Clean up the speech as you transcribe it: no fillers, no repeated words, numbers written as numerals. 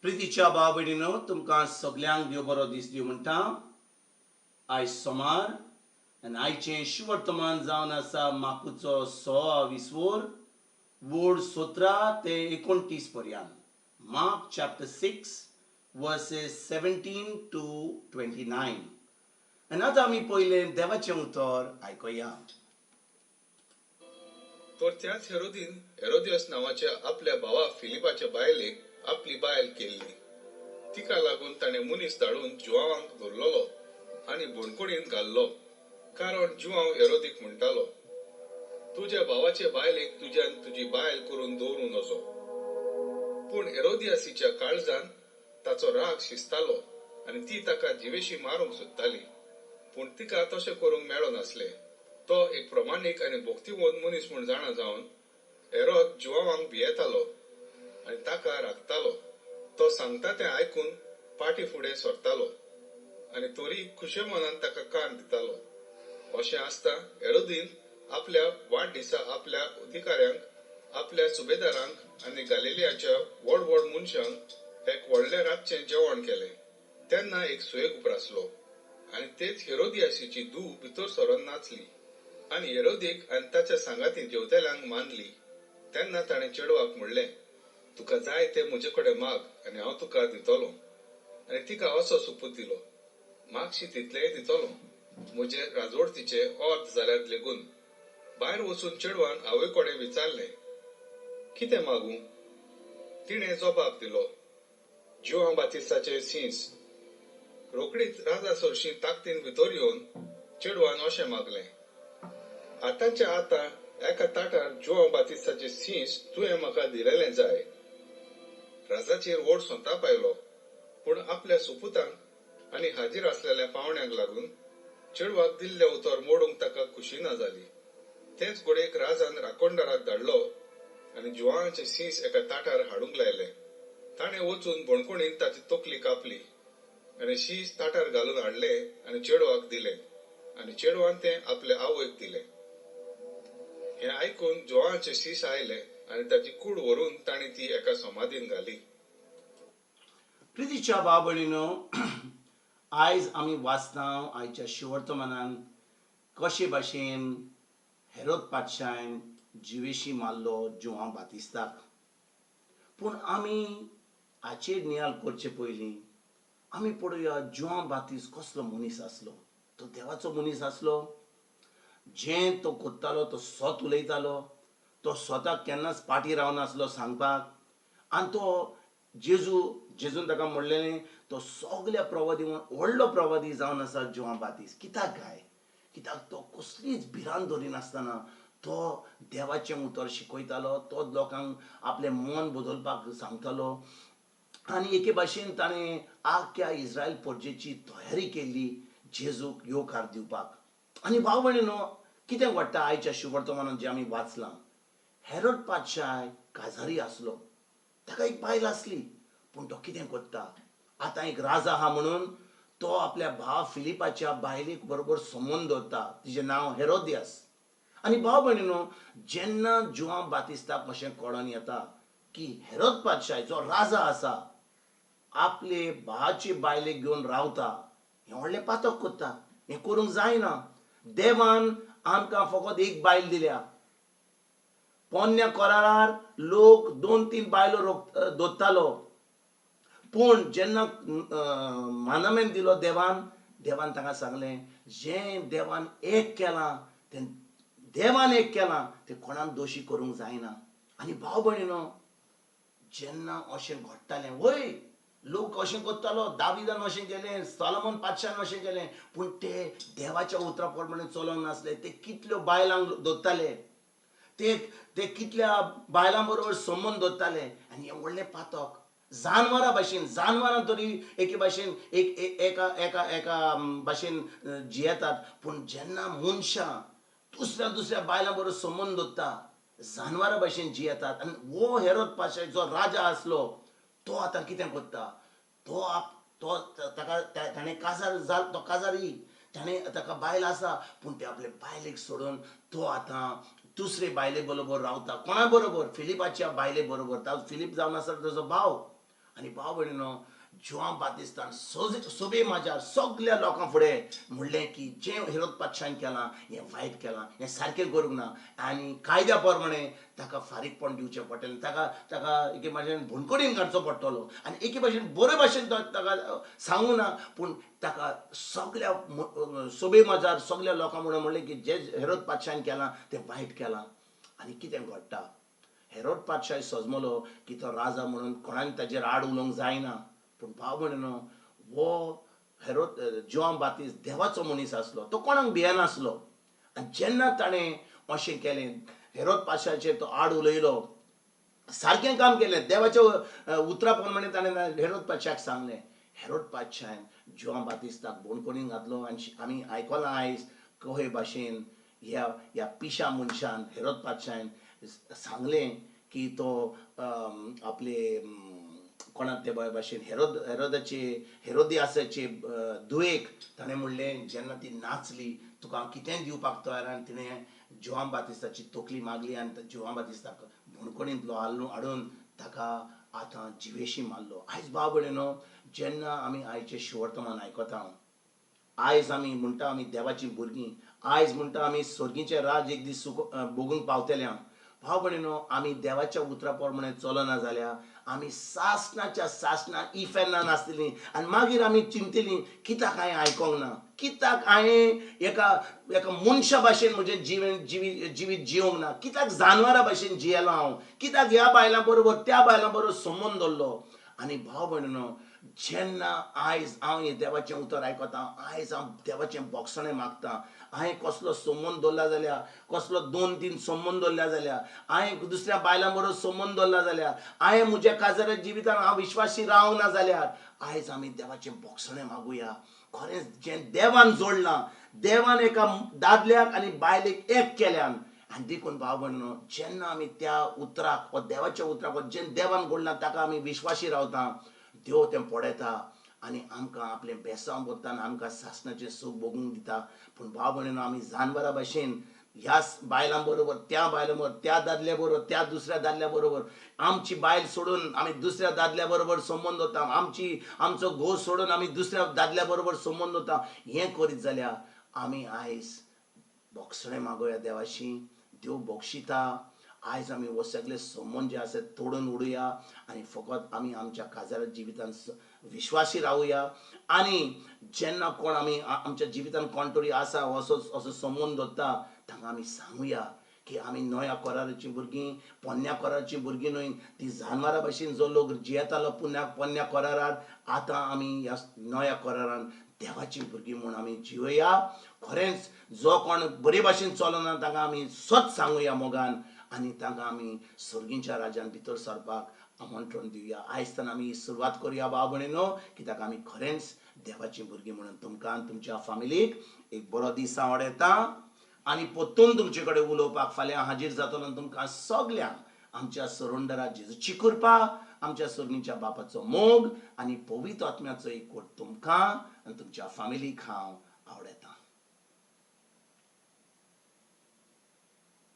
प्रितीच्या भाव भयणीनो, तुमकां सगल्यांक देव बरो दीस दिवं म्हणटा. आयज सोमार आनी आयचें शिवर्तमान जावन आसा माकूचो 6 वोड 17 ते 29 पर्यंत. Mark chapter 6 versus 17 to 29. आनी आतां आमी पयलें देवाचें उतर आयकुया. तर त्याच हेरोदियस नावाच्या आपल्या भावा फिलिपाच्या बायलेक आपली बायल केल्ली. तिका लागून ताणे मनीस धाडून जुआवांक धरलोलो आनी बोडकुडीन घाल्लो, कारण जुआव हेरोदीक म्हणटालो, तुज्या भावाचे बायलेक तुज्यान तुजी बायल करून दवरूं नजो. पूण हेरोदियासीच्या काळजान ताचो राग शिजतालो आनी ती ताका जिवेशी मारूंक सोदताली. पूण तिका तशें करूंक मेळो नासलें. तो एक प्रमाणीक आनी भोक्तिमोद मनीस म्हूण जाणा जावन हेरोद जुआवांक भियेतालो आनी ताका राखतालो. तो सांगता तें आयकून पाटी फुडें सरतालो आनी तोरी खुशे मनान ताका कान दितालो. अशें आसता हेरोदीन आपल्या वाडदिसा आपल्या अधिकाऱ्यांक, आपल्या सुबेदारांक आनी गालिलियाच्या व्हड व्हड मनशांक एक व्हडलें रातचें जेवण केलें. तेन्ना एक सुयेग उप्रासलो आनी तेच हेरोदियासीची धूव भितर सरोन नाचली आनी हेरोदीक आनी ताच्या सांगाती जेवतेल्यांक मानली. तेन्ना ताणें चेडवाक म्हणलें, तुका जाय तें म्हजे कडेन माग आनी हांव तुका दितलो. आनी तिका असो सुपूत दिलो, मागशी तितलेंय दितलो, म्हजे राजवटीचे अर्थ जाल्यार लेगून. भायर वचून चेडवान आवय कडेन विचारलें, कितें मागूं? तिणें जबाब दिलो, जुआव बातिस्ताचे सीस. रोकडीच राजा सरशी ताकतीन भितर येवन चेडवान अशें मागलें, आतांच्या आतां एका ताटार जुआव बातिस्ताचे सीस तुवें म्हाका दिलेलें जाय. राजाचेर व्हड संताप आयलो, पूण आपल्या सुपुतांक आनी हाजीर आसलेल्या पावण्यांक लागून चेडवाक दिल्लें उतर मोडूंक ताका खुशी ना जाली. तेच घोडेक राजान राखणदाराक धाडलो आनी जुआवांचे सीस एका ताटार हाडूंक लायले. ताणें वचून बोडकुडीन ताची तकली कापली आनी शीस ताटार घालून हाडलें आनी चेडवाक दिलें आनी चेडवान तें आपल्या आवयक दिलें. हें आयकून जुआवांचे शीस आयले आनी ताची कूड व्हरून ताणी ती एका समाधीन घाली. प्रितीच्या भाव भयणीनो, आयज आमी वाचता आयच्या शिवर्तमानान कशे भाशेन हेरोद पातशायन जिवेशी मारलो जुआव बातिस्ताक. पूण आमी हाचेर नियाळ करचे पयलीं आमी पळोवया जुआव बातिस्त कसलो मनीस आसलो. तो देवाचो मनीस आसलो. जें तो कोत्तालो तो सोत उलयतालो. तो स्वताक केन्नाच पाटी रावनासलो सांगपाक. आनी तो जेजून ताका म्हणलेलें, तो सगल्या प्रवादी व्हडलो प्रवादी जावन आसा जुआव बातिस्त. कित्याक काय? कित्याक तो कसलीच भिरांत धरिनासतना तो देवाचें उतर शिकयतालो. तो लोकांक आपलें मन बदलपाक सांगतालो. आनी एके भाशेन ताणें आख्या इस्रायल परजेची तयारी केल्ली जेजूक येवकार दिवपाक. आनी भाव भयणीनो, कितें घडटा आयच्या शिवर्तमानान जें आमी वाचलां, हेरोद पातशाय काजारी आसलो. ताका एक बायल आसली, पूण तो कितें करता, आतां एक राजा आहा म्हणून तो आपल्या भाव फिलिपाच्या बायलेक बरोबर संबंद दवरता. तिचें नांव हेरोदियास. आनी भाव भयणीनो, जेन्ना जुआव बातिस्ताक अशें कळोन येता की हेरोद पातशाय जो राजा आसा आपले भावाची बायलेक घेवन रावता, हें व्हडलें पातक करता. हें करूंक जायना. देवान आमकां फकत एक बायल दिल्या. पोन्न्या कोरार लोक 2-3 बायलो दवरतालो. पूण जेन्ना मानमेंत दिलो देवान ताका सांगलें, जें देवान एक केलां तें कोणाक दोशी करूंक जायना. आनी भाव भयणीनो, जेन्ना अशें घडटालें, वय लोक अशें करतालो, दाविदान अशें केलें, सोलोमन पातशान अशें केलें, पूण ते देवाच्या उतरा प्रमाणे चलोंक नासले. ते कितल्यो बायलांक दवरताले, ते कितल्या बायलां बरोबर संबंद दवरताले. आनी हें व्हडलें पातक. जानवरां तरी एके भाशेन एका भाशेन जियेतात. पूण जेन्ना मनशां दुसऱ्या बायलां बरोबर संबंद दवरता, जानवरां भाशेन जियेतात. आनी हो हेरोद पातशाय जो राजा आसलो, तो आतां कितें करता, ताणें काजारी, ताका बायल आसा, पूण ते आपले बायलेक सोडून तो आतां दुसरे बायले बरोबर रावता. कोणा बरोबर? फिलिपाच्या बायले बरोबर. फिलीप जावन आसा ताजो भाव. आनी भाव भयणीनो जुआं बातिस्तान सोबे माझ्या सगळ्या लोकां फुडें म्हणलें की जें हेरोद पातशान केलां हें वायट केलां हें सारकें करूंक ना आनी कायद्या प्रमाणे ताका फारीकपण दिवचें पडटलें ताका एके भाशेन भुणकुडीन काडचो पडटलो आनी एके भाशेन बरे भाशेन ताका सांगूं ना पूण ताका सगळ्या सोबे माझ्यार सगळ्या लोकां म्हणलें की जें हेरोद पातशान केलां तें वायट केलां आनी कितें घडटा हेरोद पातशाय सजमलो की तो राजा म्हणून कोणान ताजेर आड उलोवंक जायना पूण भाव भयणीनो वो हेरोद जुआं बातिस्त देवाचो मनीस आसलो तो कोणाक भियेनासलो आनी जेन्ना ताणें अशें केलें हेरोद पातशाचेर तो आड उलयलो सारकें काम केलें देवाच्या उतरा प्रमाणे ताणें हेरोद पातशाक सांगलें हेरोद पातशान जुआं बातिस्ताक बोणकुडीन घातलो आनी आमी आयकलां आयज कहे भाशेन ह्या पिशा मनशान हेरोद पातशान सांगलें की तो आपले कोणाक ते भाशेन हेरोदियासाचे धुवेक ताणें म्हणलें जेन्ना ती नाचली तुका हांव कितेंय दिवपाक तयार आनी तिणें जुआं बातिस्ताची तकली मागली आनी जुआं बातिस्ताक भुणकुडींतलो हाडून ताका आतां जिवेशी मारलो आयज भाव भयणीनो जेन्ना आमी आयचे शिवर्तमान आयकता आयज आमी म्हणटा आमी देवाची भुरगीं आयज म्हणटा आमी स्वर्गीचें राज एक दीस भोगूंक पावतल्या भाव भयणीनो आमी देवाच्या उतरा प्रमाणे चलना जाल्यार आमी सासणां इफेन्ना नासतलीं आनी मागीर आमी चिंतलीं कित्याक हांवें आयकोंक ना कित्याक हांवें एका मनशा भाशेन म्हजें जिवीत जिवंक ना कित्याक जानवरा भाशेन जियेलो हांव कित्याक ह्या बायलां बरोबर त्या बायलां बरोबर संबंद दवरलो आनी भाव भयणीनो जेन्ना आयज हांव हें देवाचें उतर आयकतां आयज हांव देवाचें बोगसणें मागतां हांवें कसलो संबंद दवरला जाल्यार कसलो 2-3 संबंद दवरला जाल्यार हांवें दुसऱ्या बायलां बरोबर संबंद दवरला जाल्यार हांवें म्हज्या काजाऱ्या जिवितांत हांव विश्वासी रावंक ना जाल्यार आयज आमी देवाचें बोगसणें मागुया खरेंच जें देवान जोडलां देवान एका दादल्याक आनी बायलेक एक केल्यान आनी देखून भाव भयणीनो जेन्ना आमी त्या उतराक वा देवाच्या उतराक जें देवान घडलां ताका आमी विश्वासी रावता देव तें पळयता आनी आमकां आपलें बेसांव भरता आनी आमकां सासणाचें सूख भोगूंक दिता पूण भाव भयणीनो आमी जानवरा भाशेन ह्या बायलां बरोबर त्या दादल्या बरोबर त्या दुसऱ्या दादल्या बरोबर आमची बायल सोडून आमी दुसऱ्या दादल्या बरोबर संबंद दवरता आमचो घोव सोडून आमी दुसऱ्या दादल्या बरोबर संबंद दवरता हें करीत जाल्यार आमी आयज बोगसणें मागोया देवाशी देव बोगशिता आयज आमी हो सगळे संबंद जे आसा तोडून उडोवया आनी फकत आमी आमच्या काजाऱ्या जिवितांत विश्वासी रावुया आनी जेन्ना कोण आमी आमच्या जिवितांत कोण तरी आसा असो संबंद दवरता तांकां आमी सांगुया की आमी नव्या कराराची भुरगीं पोन्न्या कराराची भुरगीं न्हय ती जानवरा भाशेन जो लोक जियेतालो पोन्न्या करारार आतां आमी ह्या नव्या करारान देवाची भुरगीं म्हूण आमी जिवया खरेंच जो कोण बरे भाशेन चलना तांकां आमी सच सांगुया मोगान आनी तांकां आमी स्वर्गीच्या राज्यान भितर सरपाक आमंत्रण दिवया आयज तान आमी सुरवात करुया भाव भयणीनो कित्याक आमी खरेंच देवाची भुरगीं म्हणून तुमकां तुमच्या फॅमिलीक एक बरो दीस हांव येता आनी परतून तुमचे कडेन उलोवपाक फाल्यां हाजीर जातलो तुमकां सगल्यांक आमच्या सरोंडरा जेजूची कृपा आमच्या स्वर्गीच्या बापाचो मोग आनी पवित्र आत्म्याचो एक कोट तुमकां आनी तुमच्या फॅमिलीक हांव आवडटा